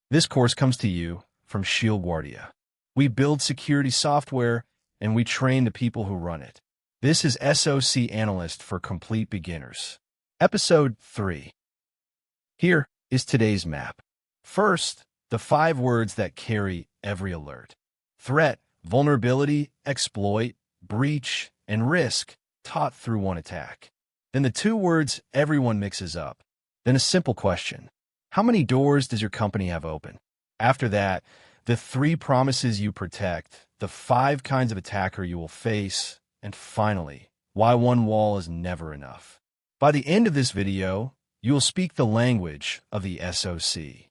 This course comes to you from Shield Guardia. We build security software and we train the people who run it. This is SOC Analyst for Complete Beginners. Episode 3. Here is today's map. First, the 5 words that carry every alert. Threat, vulnerability, exploit, breach, and risk, taught through one attack. Then the 2 words everyone mixes up. Then a simple question. How many doors does your company have open? After that, the 3 promises you protect, the 5 kinds of attacker you will face, and finally, why one wall is never enough. By the end of this video, you will speak the language of the SOC.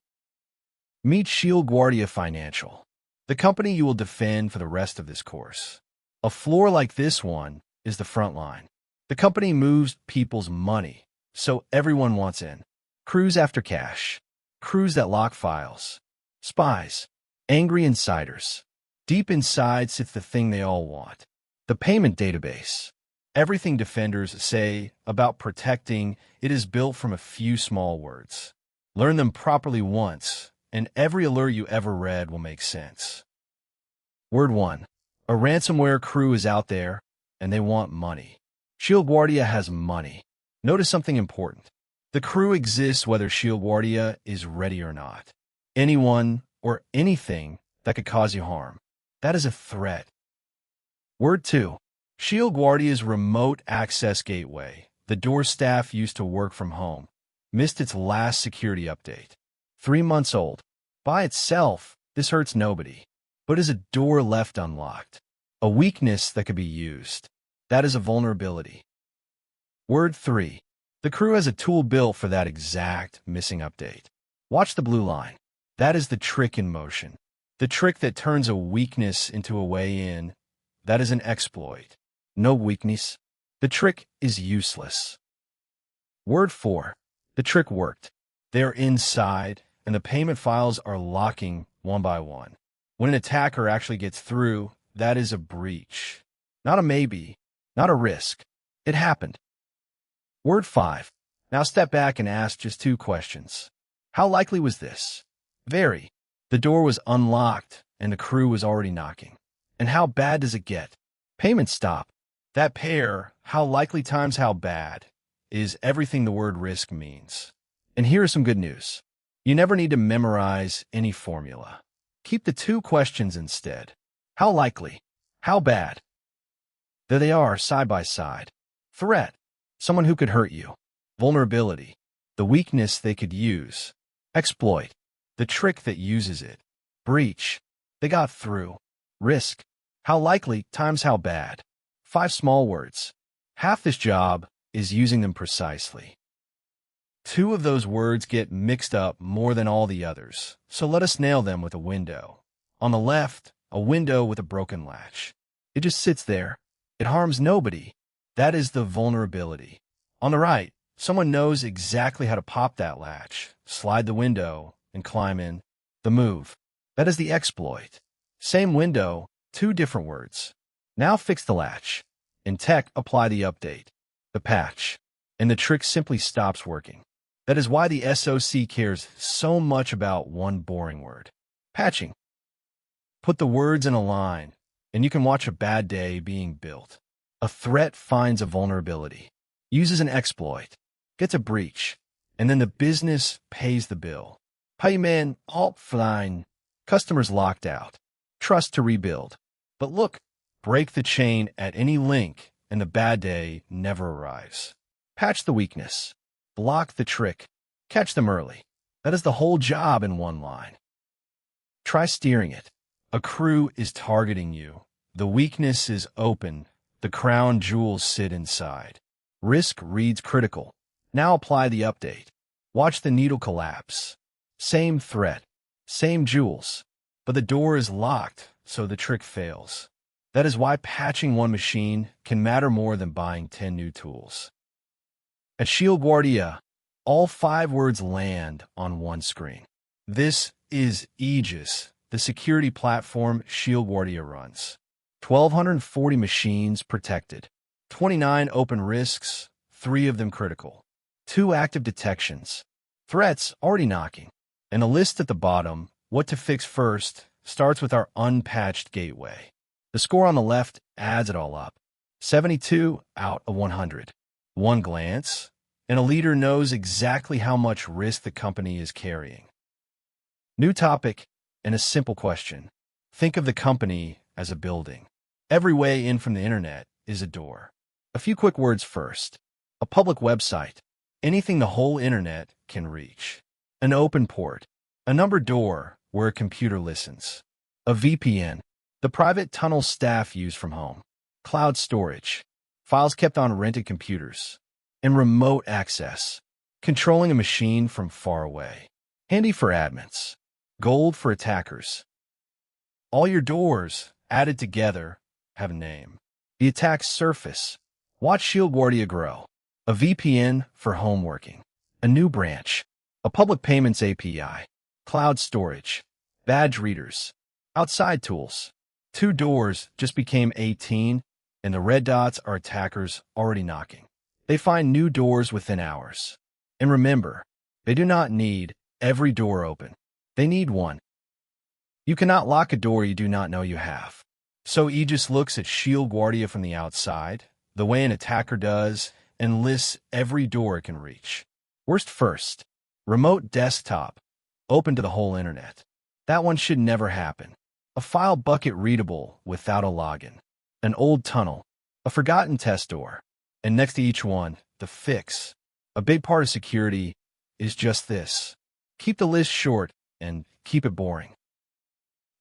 Meet Shield Guardia Financial, the company you will defend for the rest of this course. A floor like this one is the front line. The company moves people's money, so everyone wants in. Crews after cash, crews that lock files, spies, angry insiders. Deep inside sits the thing they all want, the payment database. Everything defenders say about protecting it is built from a few small words. Learn them properly once, and every alert you ever read will make sense. Word 1. A ransomware crew is out there, and they want money. Shield Guardia has money. Notice something important. The crew exists whether Shield Guardia is ready or not. Anyone or anything that could cause you harm. That is a threat. Word 2. Shield Guardia's remote access gateway, the door staff used to work from home, missed its last security update. 3 months old. By itself, this hurts nobody, but is a door left unlocked. A weakness that could be used. That is a vulnerability. Word 3. The crew has a tool built for that exact missing update. Watch the blue line. That is the trick in motion. The trick that turns a weakness into a way in. That is an exploit. No weakness. The trick is useless. Word 4. The trick worked. They are inside, and the payment files are locking one by one. When an attacker actually gets through, that is a breach. Not a maybe, not a risk. It happened. Word 5. Now step back and ask just 2 questions. How likely was this? Very. The door was unlocked, and the crew was already knocking. And how bad does it get? Payment stop. That pair, how likely times how bad, is everything the word risk means. And here is some good news. You never need to memorize any formula. Keep the 2 questions instead. How likely? How bad? There they are, side by side. Threat. Someone who could hurt you. Vulnerability. The weakness they could use. Exploit. The trick that uses it. Breach. They got through. Risk. How likely times how bad. 5 small words. Half this job is using them precisely. 2 of those words get mixed up more than all the others, so let us nail them with a window. On the left, a window with a broken latch. It just sits there. It harms nobody. That is the vulnerability. On the right, someone knows exactly how to pop that latch, slide the window, and climb in. The move. That is the exploit. Same window, 2 different words. Now fix the latch. In tech, apply the update, the patch, and the trick simply stops working. That is why the SOC cares so much about one boring word. Patching. Put the words in a line, and you can watch a bad day being built. A threat finds a vulnerability, uses an exploit, gets a breach, and then the business pays the bill. Payment offline, customers locked out, trust to rebuild. But look, break the chain at any link, and the bad day never arrives. Patch the weakness, block the trick, catch them early. That is the whole job in one line. Try steering it. A crew is targeting you. The weakness is open. The crown jewels sit inside. Risk reads critical. Now apply the update. Watch the needle collapse. Same threat, same jewels, but the door is locked, so the trick fails. That is why patching one machine can matter more than buying 10 new tools. At Shield Guardia, all 5 words land on one screen. This is Aegis, the security platform Shield Guardia runs. 1,240 machines protected, 29 open risks, 3 of them critical, 2 active detections, threats already knocking, And the list at the bottom, what to fix first, starts with our unpatched gateway. The score on the left adds it all up. 72 out of 100. One glance, and a leader knows exactly how much risk the company is carrying. New topic and a simple question. Think of the company as a building. Every way in from the internet is a door. A few quick words first. A public website. Anything the whole internet can reach. An open port. A numbered door where a computer listens. A VPN. The private tunnel staff use from home. Cloud storage. Files kept on rented computers. And remote access. Controlling a machine from far away. Handy for admins. Gold for attackers. All your doors, added together, have a name. The attack surface. Watch ShieldGuardia grow. A VPN for home working. A new branch. A public payments API. Cloud storage. Badge readers. Outside tools. 2 doors just became 18, and the red dots are attackers already knocking. They find new doors within hours. And remember, they do not need every door open. They need one. You cannot lock a door you do not know you have. So Aegis looks at ShieldGuardia from the outside, the way an attacker does, and lists every door it can reach. Worst first, remote desktop, open to the whole internet. That one should never happen. A file bucket readable without a login. An old tunnel, a forgotten test door. And next to each one, the fix. A big part of security is just this. Keep the list short and keep it boring.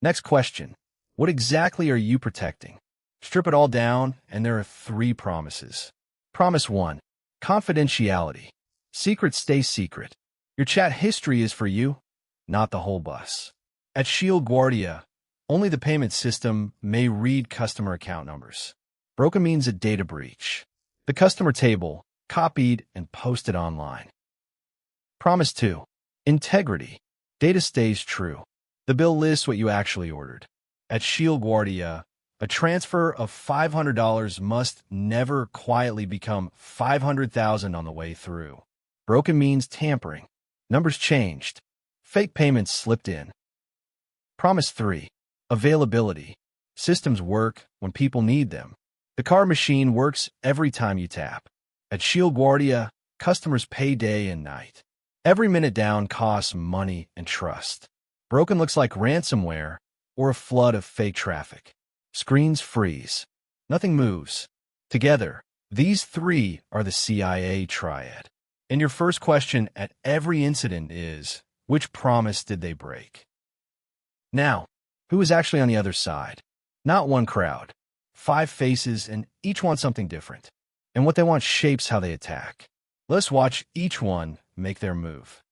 Next question. What exactly are you protecting? Strip it all down, and there are 3 promises. Promise 1. Confidentiality. Secrets stay secret. Your chat history is for you, not the whole bus. At ShieldGuardia, only the payment system may read customer account numbers. Broken means a data breach. The customer table, copied and posted online. Promise 2. Integrity. Data stays true. The bill lists what you actually ordered. At ShieldGuardia, a transfer of $500 must never quietly become $500,000 on the way through. Broken means tampering. Numbers changed. Fake payments slipped in. Promise 3. Availability. Systems work when people need them. The card machine works every time you tap. At ShieldGuardia, customers pay day and night. Every minute down costs money and trust. Broken looks like ransomware or a flood of fake traffic. Screens freeze. Nothing moves. Together, these 3 are the CIA Triad. And your first question at every incident is, which promise did they break? Now, who is actually on the other side? Not one crowd. 5 faces, and each wants something different. And what they want shapes how they attack. Let's watch each one make their move.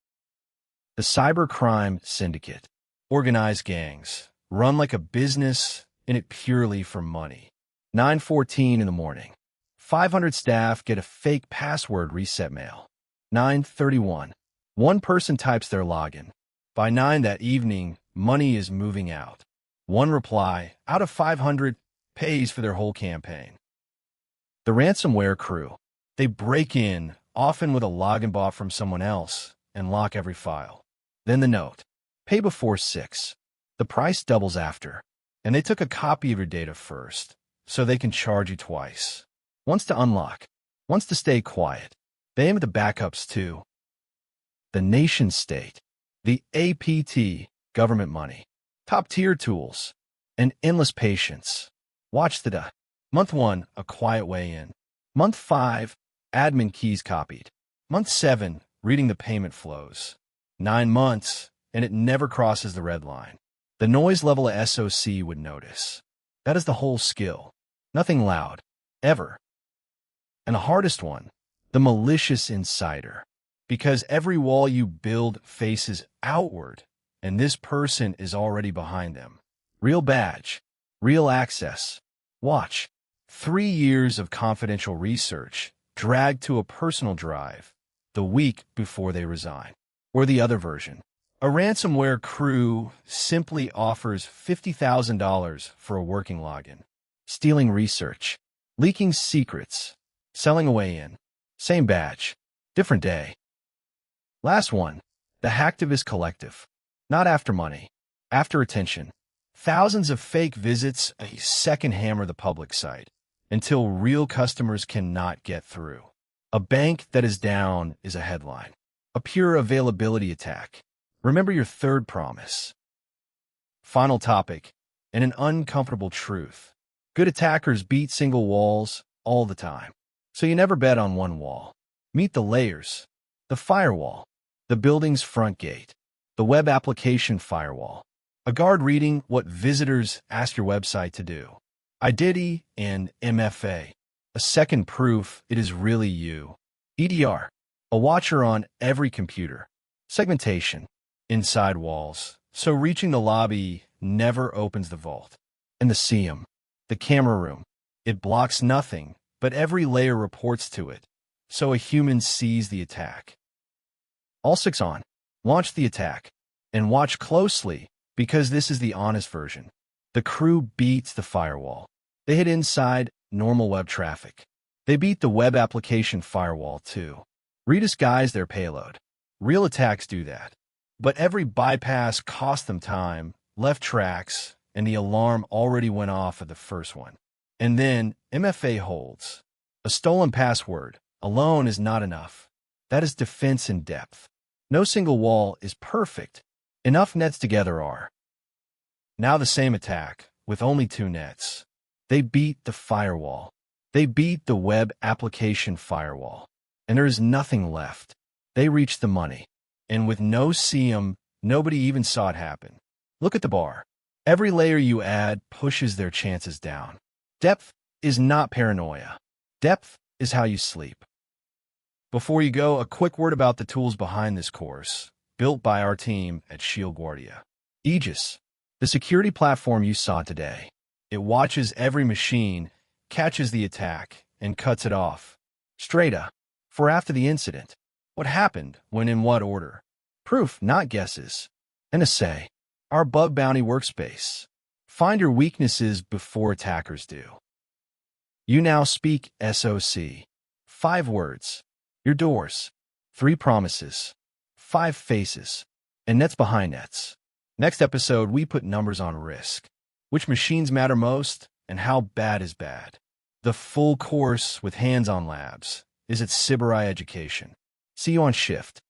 The Cybercrime Syndicate. Organized gangs. Run like a business, in it purely for money. 9:14 in the morning. 500 staff get a fake password reset mail. 9:31. One person types their login. By 9 that evening, money is moving out. One reply, out of 500, pays for their whole campaign. The ransomware crew. They break in, often with a login bot from someone else, and lock every file. Then the note. Pay before 6. The price doubles after. And they took a copy of your data first, so they can charge you twice. Once to unlock, once to stay quiet. They aim at the backups too. The nation state. The APT, government money. Top-tier tools. And endless patience. Watch the data. Month 1, a quiet way in. Month 5, admin keys copied. Month 7, reading the payment flows. 9 months, and it never crosses the red line. The noise level a SOC would notice. That is the whole skill. Nothing loud. Ever. And the hardest one, the malicious insider. Because every wall you build faces outward, and this person is already behind them. Real badge. Real access. Watch. 3 years of confidential research dragged to a personal drive the week before they resign. Or the other version. A ransomware crew simply offers $50,000 for a working login. Stealing research. Leaking secrets. Selling away in. Same badge. Different day. Last one. The Hacktivist Collective. Not after money, after attention. Thousands of fake visits a second hammer the public site until real customers cannot get through. A bank that is down is a headline. A pure availability attack. Remember your third promise. Final topic, and an uncomfortable truth. Good attackers beat single walls all the time. So you never bet on one wall. Meet the layers. The firewall. The building's front gate. The web application firewall. A guard reading what visitors ask your website to do. Identity and MFA. A second proof it is really you. EDR. A watcher on every computer. Segmentation. Inside walls. So reaching the lobby never opens the vault. And the SIEM. The camera room. It blocks nothing, but every layer reports to it. So a human sees the attack. All six on. Launch the attack. And watch closely, because this is the honest version. The crew beats the firewall. They hit inside normal web traffic. They beat the web application firewall too. Redisguise their payload. Real attacks do that. But every bypass cost them time, left tracks, and the alarm already went off at the first one. And then MFA holds. A stolen password alone is not enough. That is defense in depth. No single wall is perfect. Enough nets together are. Now the same attack, with only two nets. They beat the firewall. They beat the web application firewall. And there is nothing left. They reached the money. And with no SIEM, nobody even saw it happen. Look at the bar. Every layer you add pushes their chances down. Depth is not paranoia. Depth is how you sleep. Before you go, a quick word about the tools behind this course, built by our team at ShieldGuardia. Aegis, the security platform you saw today. It watches every machine, catches the attack, and cuts it off. Strata, for after the incident. What happened, when in what order. Proof, not guesses. NSA, our bug bounty workspace. Find your weaknesses before attackers do. You now speak SOC. 5 words. Your doors. 3 promises. 5 faces. And nets behind nets. Next episode, we put numbers on risk. Which machines matter most, and how bad is bad. The full course with hands-on labs is at Siberai Education. See you on shift.